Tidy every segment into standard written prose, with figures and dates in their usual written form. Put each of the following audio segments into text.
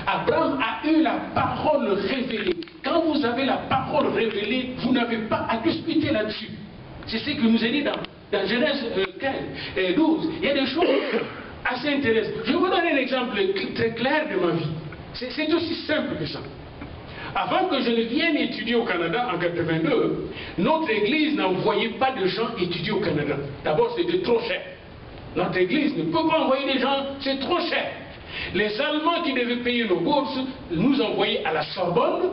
Abraham a eu la parole révélée. Quand vous avez la parole révélée, vous n'avez pas à discuter là-dessus. C'est ce que nous est dit dans Genèse 15 et 12. Il y a des choses assez intéressantes. Je vais vous donner un exemple très clair de ma vie. C'est aussi simple que ça. Avant que je ne vienne étudier au Canada en 82, notre église n'envoyait pas de gens étudier au Canada. D'abord, c'était trop cher. Notre église ne peut pas envoyer des gens, c'est trop cher. Les Allemands qui devaient payer nos bourses nous envoyaient à la Sorbonne,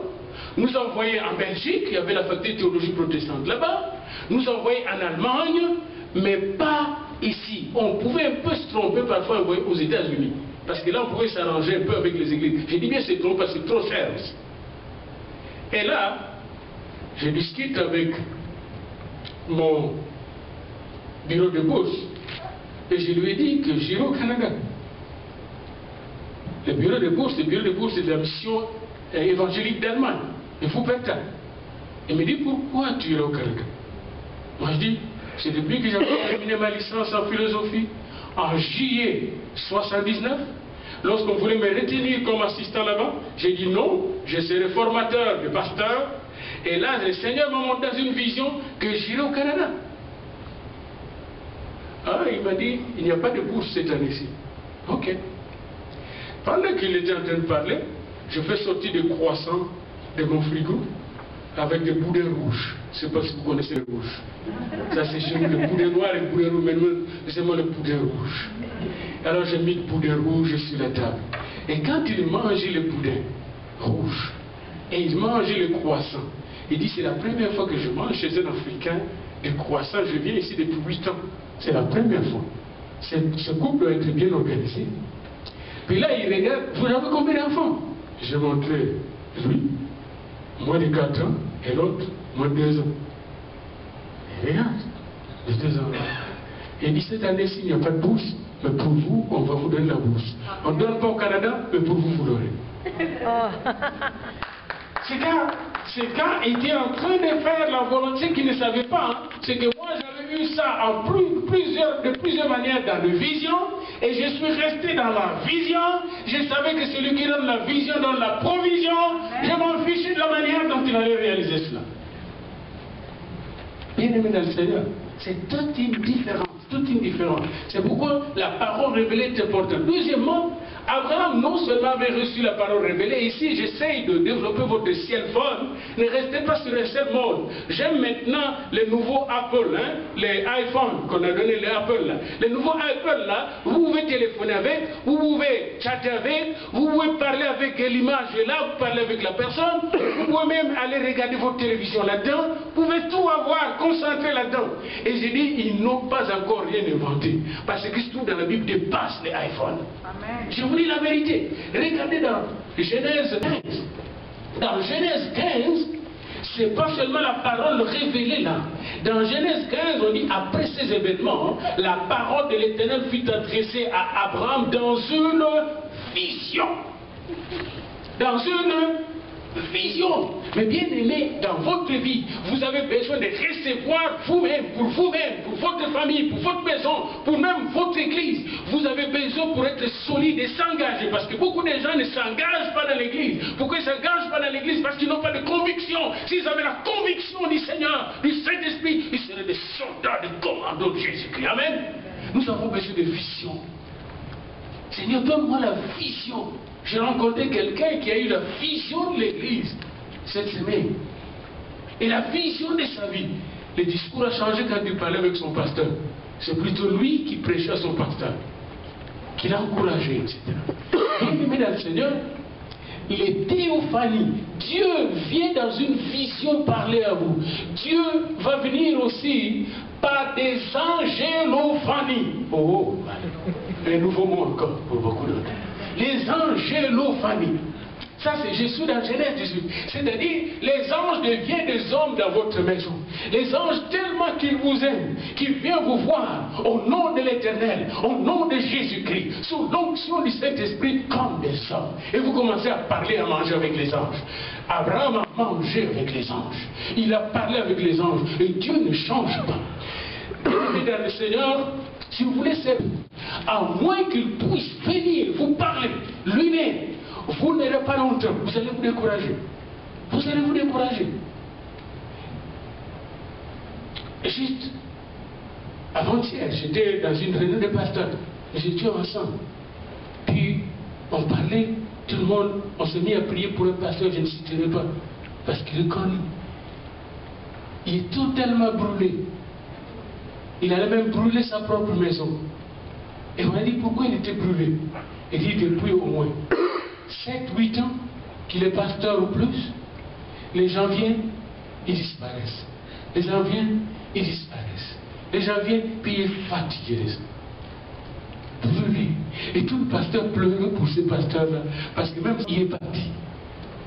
nous envoyaient en Belgique, il y avait la faculté de théologie protestante là-bas, nous envoyaient en Allemagne, mais pas ici. On pouvait un peu se tromper parfois envoyer aux États-Unis. Parce que là, on pouvait s'arranger un peu avec les églises. J'ai dit bien c'est trop parce que c'est trop cher aussi. Et là, je discute avec mon bureau de bourse et je lui ai dit que j'irai au Canada. Le bureau de bourse de la mission évangélique d'Allemagne, de Wuppertal. Il me dit pourquoi tu irais au Canada? Moi je dis, c'est depuis que j'avais terminé ma licence en philosophie en juillet 79. Lorsqu'on voulait me retenir comme assistant là-bas, j'ai dit non, je serai formateur de pasteur. Et là, le Seigneur m'a montré dans une vision que j'irai au Canada. Ah, il m'a dit, il n'y a pas de bourse cette année-ci. Ok. Pendant qu'il était en train de parler, je fais sortir des croissants de mon frigo avec des boudins rouges. Je ne sais pas si vous connaissez les rouges. Ça c'est chez nous, le boudin noir et le boudin rouge. Mais c'est moi le boudin rouge. Alors j'ai mis le boudin rouge sur la table. Et quand il mangeait le boudin rouge, et il mangeait le croissant, il dit c'est la première fois que je mange chez un Africain des croissants. Je viens ici depuis 8 ans. C'est la première fois. Ce couple doit être bien organisé. Puis là, il regarde, vous avez combien d'enfants? J'ai montré lui, moins de 4 ans, et l'autre, moins de 2 ans. Il regarde, les 2 ans. Et il dit, cette année-ci, il n'y a pas de bourse, mais pour vous, on va vous donner la bourse. On ne donne pas au Canada, mais pour vous, vous l'aurez. C'est quand il était en train de faire la volonté qu'il ne savait pas. Hein. C'est que moi, j'avais vu ça de plusieurs manières dans la vision, et je suis resté dans la vision. Je savais que celui qui donne la vision donne la provision. Je m'en fichais de la manière dont il allait réaliser cela. Bien-aimé dans le Seigneur, c'est toute une différence. C'est pourquoi la parole révélée est importante. Deuxièmement, Abraham non seulement avait reçu la parole révélée, ici j'essaye de développer votre cell phone, ne restez pas sur un seul mode. J'aime maintenant les nouveaux Apple, hein, les iPhones qu'on a donné, les Apple là. Les nouveaux Apple là, vous pouvez téléphoner avec, vous pouvez chatter avec, vous pouvez parler avec l'image là, vous parlez avec la personne, vous pouvez même aller regarder votre télévision là-dedans, vous pouvez tout avoir, concentrer là-dedans. Et j'ai dit, ils n'ont pas encore rien inventé, parce que tout dans la Bible dépasse les iPhones. Amen. Je vous dis la vérité. Regardez dans Genèse 15. Dans Genèse 15, c'est pas seulement la parole révélée là. Dans Genèse 15, on dit après ces événements, la parole de l'Éternel fut adressée à Abraham dans une vision. Dans une vision. Mais bien aimé, dans votre vie, vous avez besoin de recevoir vous-même, pour votre famille, pour votre maison, pour même votre église. Vous avez besoin pour être solide et s'engager. Parce que beaucoup de gens ne s'engagent pas dans l'église. Pourquoi ils ne s'engagent pas dans l'église? Parce qu'ils n'ont pas de conviction. S'ils avaient la conviction du Seigneur, du Saint-Esprit, ils seraient des soldats, des commandos de Jésus-Christ. Amen. Nous avons besoin de vision. Seigneur, donne-moi la vision. J'ai rencontré quelqu'un qui a eu la vision de l'église cette semaine. Et la vision de sa vie. Le discours a changé quand il parlait avec son pasteur. C'est plutôt lui qui prêchait à son pasteur, qui l'a encouragé, etc. Bien-aimé dans le Seigneur, les théophanies, Dieu vient dans une vision parler à vous. Dieu va venir aussi par des angélophanies. Oh, un nouveau mot encore pour beaucoup d'autres. Les angélophanies. Ça, c'est Jésus dans Genèse 18. C'est-à-dire, les anges deviennent des hommes dans votre maison. Les anges, tellement qu'ils vous aiment, qu'ils viennent vous voir au nom de l'Éternel, au nom de Jésus-Christ, sous l'onction du Saint-Esprit, comme des hommes. Et vous commencez à parler, à manger avec les anges. Abraham a mangé avec les anges. Il a parlé avec les anges. Et Dieu ne change pas. Et dans le Seigneur, si vous voulez, c'est à moins qu'il puisse venir vous parler lui-même, vous ne pas longtemps, vous allez vous décourager. Vous allez vous décourager. Et juste avant-hier, j'étais dans une réunion de pasteurs. Nous étions ensemble. Puis on parlait, tout le monde, on s'est mis à prier pour un pasteur, je ne citerai pas, parce qu'il est connu. Il est totalement brûlé. Il allait même brûler sa propre maison. Et on a dit pourquoi il était brûlé. Il dit depuis au moins 7-8 ans qu'il est pasteur ou plus. Les gens viennent, ils disparaissent. Les gens viennent, ils disparaissent. Les gens viennent, puis il est fatigué. Brûlé. Et tout le pasteur pleurait pour ces pasteurs-là. Parce que même s'il est parti,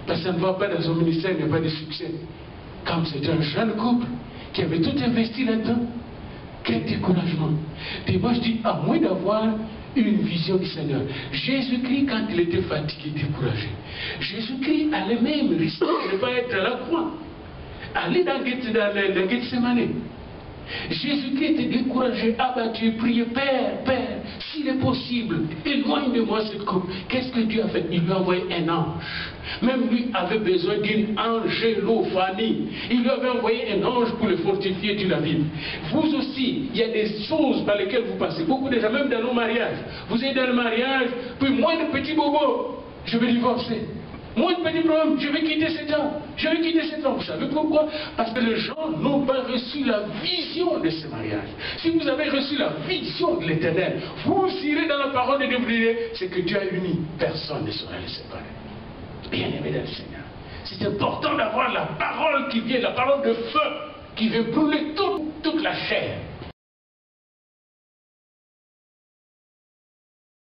parce que ça ne va pas dans son ministère, il n'y a pas de succès. Comme c'était un jeune couple qui avait tout investi là-dedans, quel découragement. Et moi je dis, à moins d'avoir une vision du Seigneur. Jésus-Christ, quand il était fatigué, découragé, Jésus-Christ allait même risquer de ne pas être à la croix. Aller dans Gethsemane. Jésus-Christ était découragé, abattu, prié, Père, Père, s'il est possible, éloigne de moi cette coupe. Qu'est-ce que Dieu a fait? Il lui a envoyé un ange. Même lui avait besoin d'une angélophanie. Il lui avait envoyé un ange pour le fortifier du la vie. Vous aussi, il y a des choses par lesquelles vous passez. Beaucoup de gens, même dans nos mariages. Vous êtes dans le mariage, puis moins de petits bobos, je vais divorcer. Moins de petits problèmes, je vais quitter cet homme. Je vais quitter cet homme. Vous savez pourquoi? Parce que les gens n'ont pas reçu la vision de ce mariage. Si vous avez reçu la vision de l'Éternel, vous irez dans la parole de Dieu, vous direz, c'est que Dieu a uni. Personne ne saurait les séparer. Bien-aimé dans le Seigneur, c'est important d'avoir la parole qui vient, la parole de feu, qui veut brûler toute la chair.